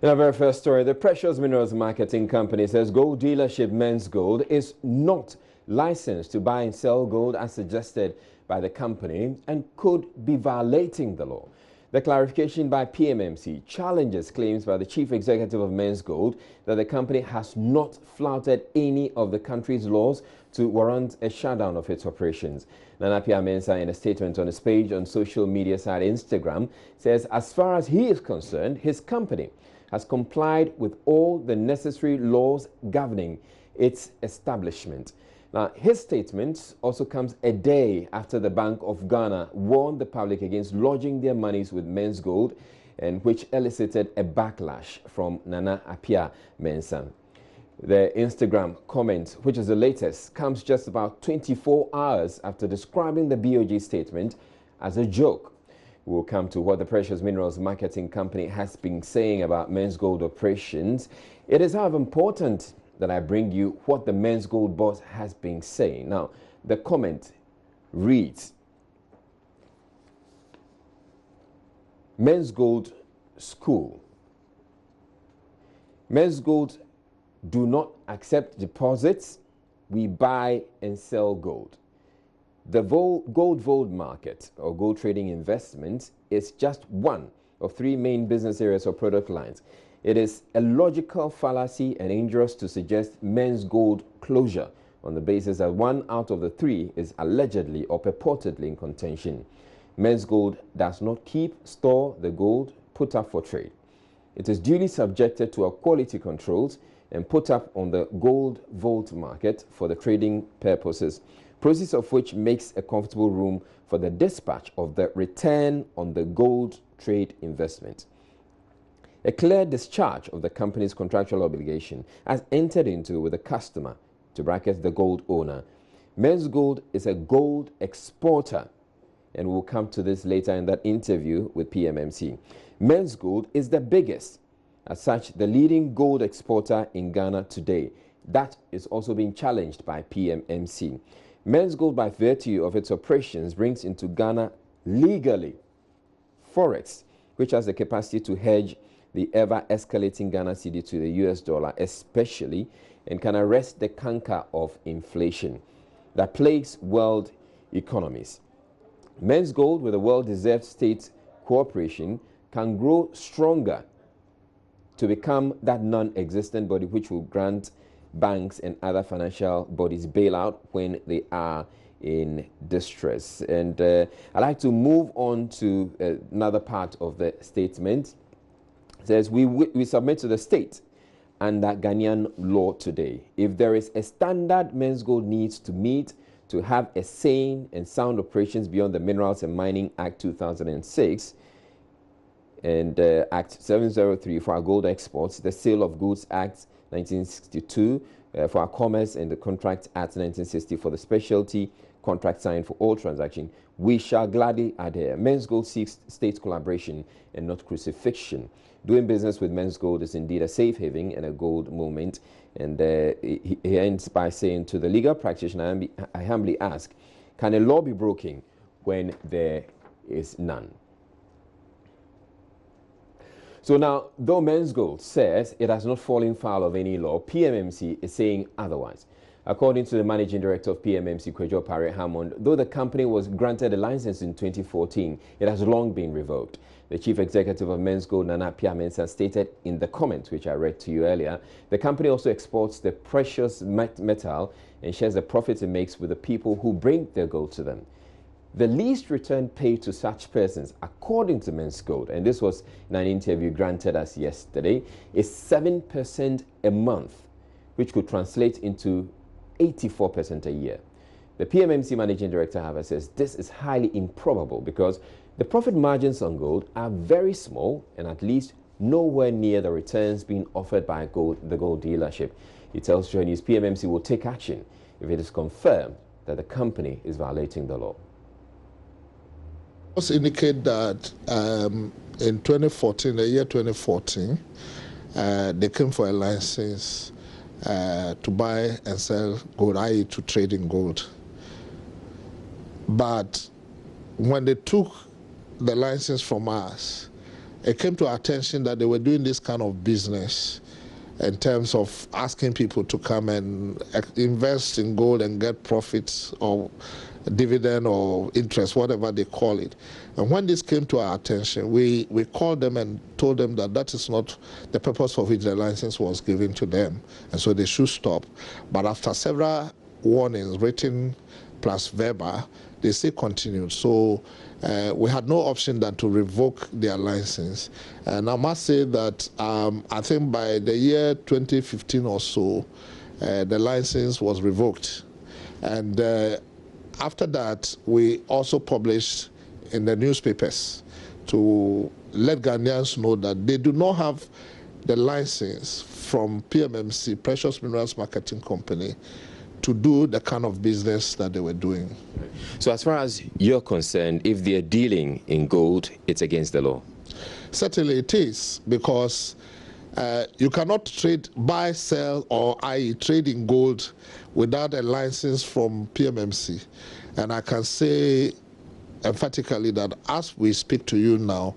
In our very first story, the precious minerals marketing company says gold dealership Menzgold is not licensed to buy and sell gold as suggested by the company and could be violating the law. The clarification by PMMC challenges claims by the chief executive of Menzgold that the company has not flouted any of the country's laws to warrant a shutdown of its operations. Nana Mensah, in a statement on his page on social media site Instagram, says as far as he is concerned, his company has complied with all the necessary laws governing its establishment. Now, his statement also comes a day after the Bank of Ghana warned the public against lodging their monies with Menzgold, and which elicited a backlash from Nana Mensah. The Instagram comment, which is the latest, comes just about 24 hours after describing the BOG statement as a joke. We'll come to what the precious minerals marketing company has been saying about Menzgold operations. It is, however, important that I bring you what the Menzgold boss has been saying. Now, the comment reads, Menzgold School. Menzgold do not accept deposits. We buy and sell gold. The gold market or gold trading investment is just one of three main business areas or product lines. It is a logical fallacy and dangerous to suggest Menzgold closure on the basis that one out of the three is allegedly or purportedly in contention. Menzgold does not keep, store the gold put up for trade. It is duly subjected to our quality controls and put up on the gold vault market for the trading purposes, process of which makes a comfortable room for the dispatch of the return on the gold trade investment. A clear discharge of the company's contractual obligation as entered into with the customer, to bracket the gold owner. Menzgold is a gold exporter, and we'll come to this later in that interview with PMMC. Menzgold is the biggest, as such, the leading gold exporter in Ghana today. That is also being challenged by PMMC. Menzgold, by virtue of its operations, brings into Ghana legally Forex, which has the capacity to hedge the ever-escalating Ghana cedi to the US dollar especially, and can arrest the canker of inflation that plagues world economies. Menzgold, with a well-deserved state cooperation, can grow stronger to become that non-existent body which will grant banks and other financial bodies bailout when they are in distress. And I'd like to move on to another part of the statement. It says, we submit to the state under Ghanaian law today. If there is a standard Menzgold needs to meet to have a sane and sound operations beyond the Minerals and Mining Act 2006 and Act 703 for our gold exports, the Sale of Goods Act 1962 for our Commerce, and the Contract Act 1960 for the specialty contract signed for all transactions, we shall gladly adhere. Menzgold seeks state collaboration and not crucifixion. Doing business with Menzgold is indeed a safe haven and a gold moment. And he ends by saying, to the legal practitioner, I humbly ask, can a law be broken when there is none? So now, though Menzgold says it has not fallen foul of any law, PMMC is saying otherwise. According to the managing director of PMMC, Kwejo Pare Hammond, though the company was granted a license in 2014, it has long been revoked. The chief executive of Menzgold, Nana Mensah, stated in the comment, which I read to you earlier, the company also exports the precious metal and shares the profits it makes with the people who bring their gold to them. The least return paid to such persons, according to Menzgold, and this was in an interview granted us yesterday, is 7% a month, which could translate into 84% a year. The PMMC managing director, however, says this is highly improbable because the profit margins on gold are very small and at least nowhere near the returns being offered by the gold dealership. He tells Joy News PMMC will take action if it is confirmed that the company is violating the law. Let's indicate that in 2014, the year 2014, they came for a license to buy and sell gold, i.e. to trade in gold. But when they took the license from us, it came to our attention that they were doing this kind of business in terms of asking people to come and invest in gold and get profits or dividend or interest, whatever they call it. And when this came to our attention, we called them and told them that that is not the purpose for which the license was given to them, and so they should stop. But after several warnings, written plus verbal, they still continued. So we had no option than to revoke their license. And I must say that I think by the year 2015 or so, the license was revoked. And after that, we also published in the newspapers to let Ghanaians know that they do not have the license from PMMC, Precious Minerals Marketing Company, to do the kind of business that they were doing. So as far as you're concerned, if they're dealing in gold, it's against the law? Certainly it is, because you cannot trade, buy, sell, or i.e. trade in gold without a license from PMMC. And I can say emphatically that as we speak to you now,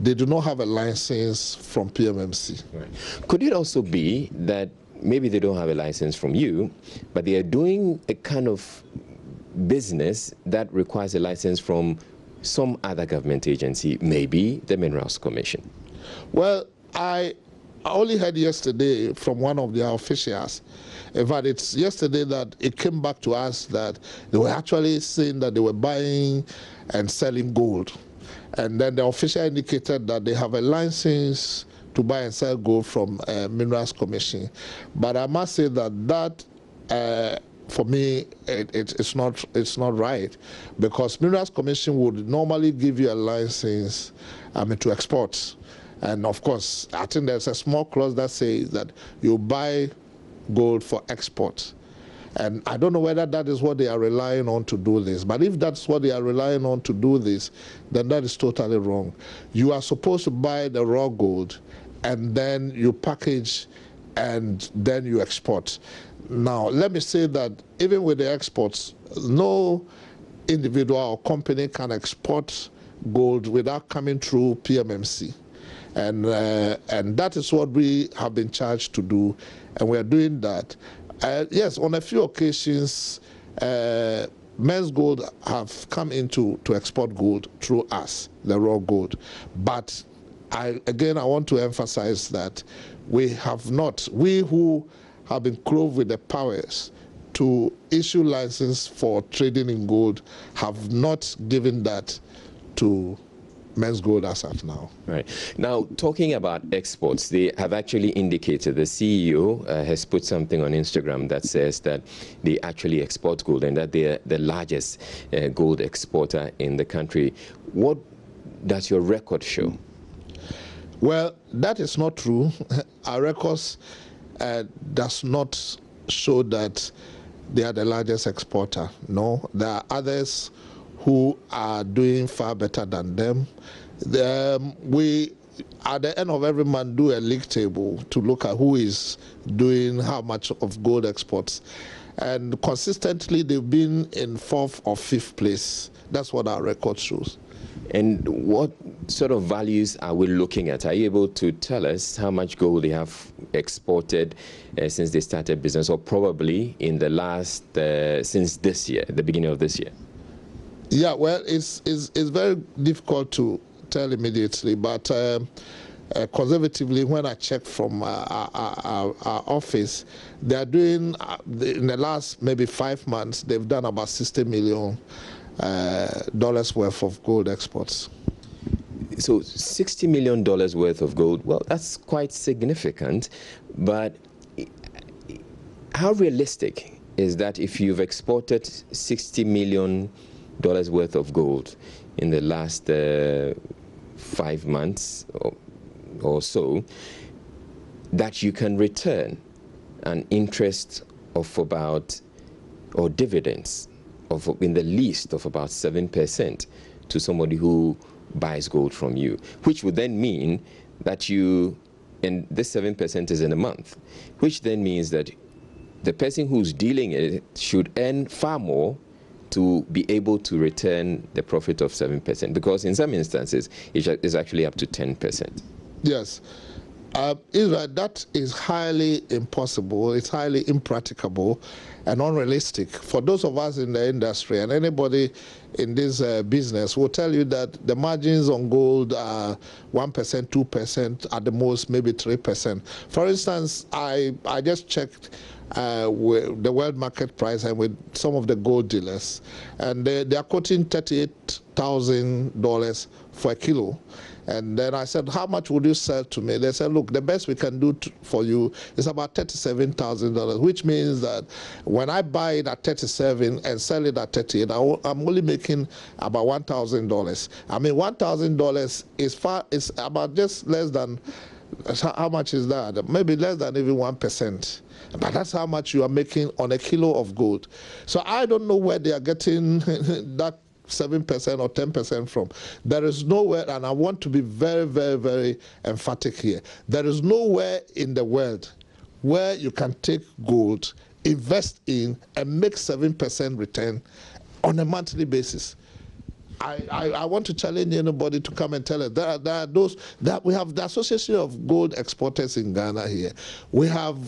they do not have a license from PMMC. Right. Could it also be that maybe they don't have a license from you, but they are doing a kind of business that requires a license from some other government agency, maybe the Minerals Commission? Well, I only heard yesterday from one of their officials. In fact, it's yesterday that it came back to us that they were actually saying that they were buying and selling gold. And then the official indicated that they have a license to buy and sell gold from Minerals Commission. But I must say that for me, it's not right, because Minerals Commission would normally give you a license to export. And of course, I think there's a small clause that says that you buy gold for export. And I don't know whether that is what they are relying on to do this. But if that's what they are relying on to do this, then that is totally wrong. You are supposed to buy the raw gold, and then you package, and then you export. Now, let me say that even with the exports, no individual or company can export gold without coming through PMMC. And that is what we have been charged to do, and we are doing that. Yes, on a few occasions, Menzgold have come into to export gold through us, the raw gold. But I want to emphasize that we have not, we who have been clothed with the powers to issue license for trading in gold, have not given that to Menzgold as of now. Right. Now, talking about exports, they have actually indicated, the CEO has put something on Instagram that says that they actually export gold and that they're the largest gold exporter in the country. What does your record show? Well, that is not true. Our records does not show that they are the largest exporter. No, there are others who are doing far better than them. We, at the end of every month, do a league table to look at who is doing how much of gold exports. And consistently, they've been in 4th or 5th place. That's what our record shows. And what sort of values are we looking at? Are you able to tell us how much gold they have exported since they started business, or probably in the last, since this year, the beginning of this year? Yeah, well, it's very difficult to tell immediately, but conservatively, when I check from our office, they are doing, in the last maybe 5 months, they've done about $60 million worth of gold exports. So $60 million worth of gold, well, that's quite significant, but how realistic is that if you've exported $60 million worth of gold in the last 5 months or so, that you can return an interest of about, or dividends of in the least of about 7% to somebody who buys gold from you, which would then mean that you, and this 7% is in a month, which then means that the person who's dealing it should earn far more to be able to return the profit of 7%? Because in some instances, it's actually up to 10%. Yes. Israel, that is highly impossible, it's highly impracticable and unrealistic. For those of us in the industry, and anybody in this business will tell you that the margins on gold are 1%, 2%, at the most maybe 3%. For instance, I just checked with the world market price and with some of the gold dealers, and they are quoting $38,000 for a kilo. And then I said, how much would you sell to me? They said, look, the best we can do for you is about $37,000, which means that when I buy it at 37 and sell it at 38, I'm only making about $1,000. I mean, $1,000 is about just less than, how much is that? Maybe less than even 1%. But that's how much you are making on a kilo of gold. So I don't know where they are getting that 7% or 10% from. There is nowhere, and I want to be very, very, very emphatic here. There is nowhere in the world where you can take gold, invest in, and make 7% return on a monthly basis. I want to challenge anybody to come and tell us. There are those that we have the Association of Gold Exporters in Ghana here. We have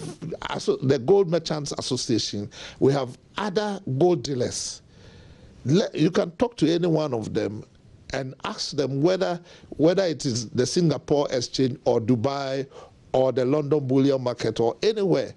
the Gold Merchants Association. We have other gold dealers. You can talk to any one of them and ask them whether it is the Singapore Exchange or Dubai or the London Bullion Market or anywhere,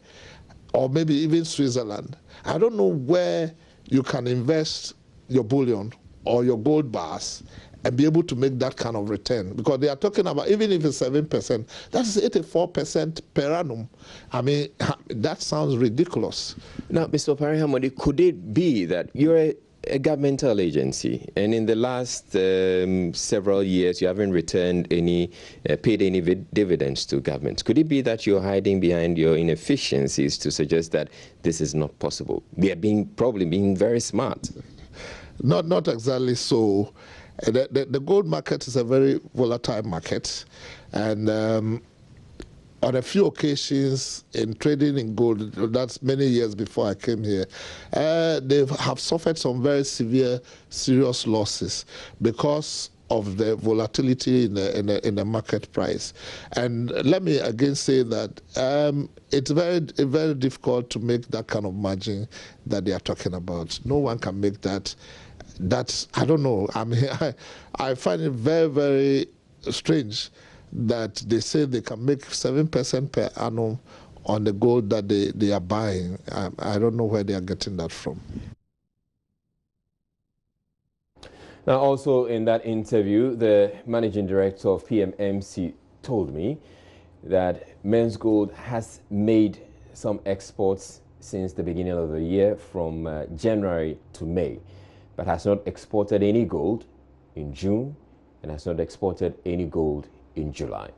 or maybe even Switzerland. I don't know where you can invest your bullion or your gold bars and be able to make that kind of return, because they are talking about, even if it's 7%, that's 84% per annum. I mean, that sounds ridiculous. Now, Mr. Opare Hamodi, could it be that you're a governmental agency, and in the last several years you haven't returned any, paid any dividends to government? Could it be that you're hiding behind your inefficiencies to suggest that this is not possible? They are probably being very smart. Not exactly so. The gold market is a very volatile market, and on a few occasions in trading in gold, that's many years before I came here, they have suffered some very serious losses because of the volatility in the market price. And let me again say that it's very difficult to make that kind of margin that they are talking about. No one can make that. That's, I don't know. I mean, I find it very, very strange that they say they can make 7% per annum on the gold that they are buying. I don't know where they are getting that from. Now, also in that interview, the managing director of PMMC told me that Menzgold has made some exports since the beginning of the year from January to May, but has not exported any gold in June and has not exported any gold in July.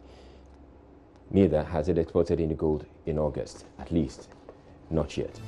Neither has it exported any gold in August, at least not yet.